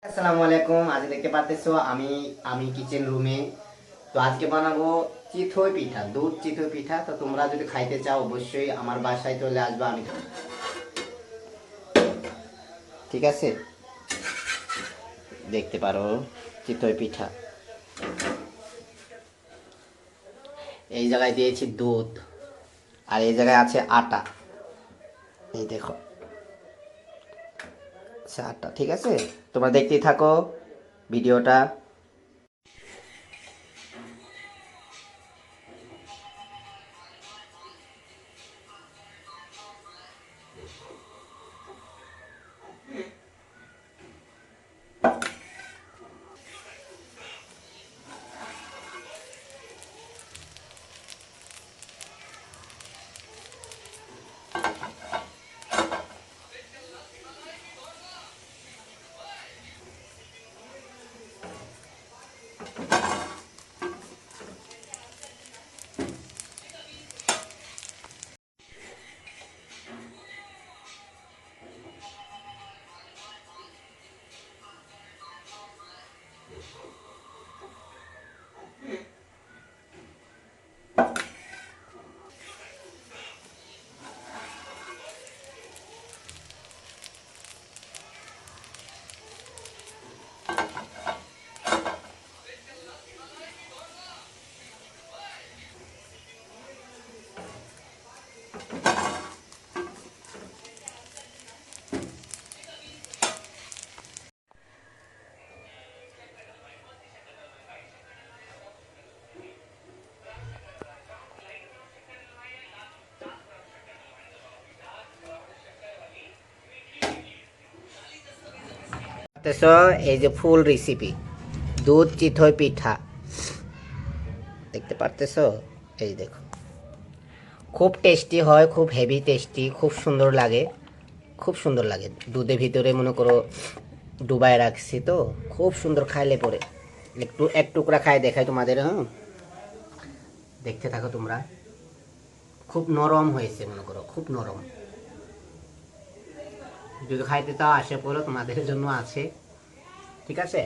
আসসালামু আলাইকুম। আজ দেখতে পাচ্ছো আমি আমি কিচেন রুমে। তো আজকে বানাবো চিতই পিঠা, দুধ চিতই পিঠা। তো তোমরা যদি খাইতে চাও অবশ্যই আমার বাসায় চলে আসবে। আমি ঠিক আছে, দেখতে পারো চিতই পিঠা। এই জায়গায় দিয়েছি দুধ, আর এই জায়গায় আছে আটা। এই দেখো, আচ্ছা আটা। ঠিক আছে, তোমরা দেখতেই থাকো ভিডিওটা। দেখতেছো এই যে ফুল রেসিপি দুধ চিতই পিঠা, দেখতে পারতেছো? এই দেখো, খুব টেস্টি হয়, খুব হেভি টেস্টি, খুব সুন্দর লাগে, খুব সুন্দর লাগে। দুধের ভিতরে মনে করো ডুবাই রাখছি, তো খুব সুন্দর খাইলে পরে। একটু এক টুকরা খাই দেখাই তোমাদের। হ্যাঁ, দেখতে থাকো তোমরা। খুব নরম হয়েছে, মনে করো খুব নরম। যদি খাইতে চাও আসে পড়ো, তোমাদের জন্য আছে। ঠিক আছে।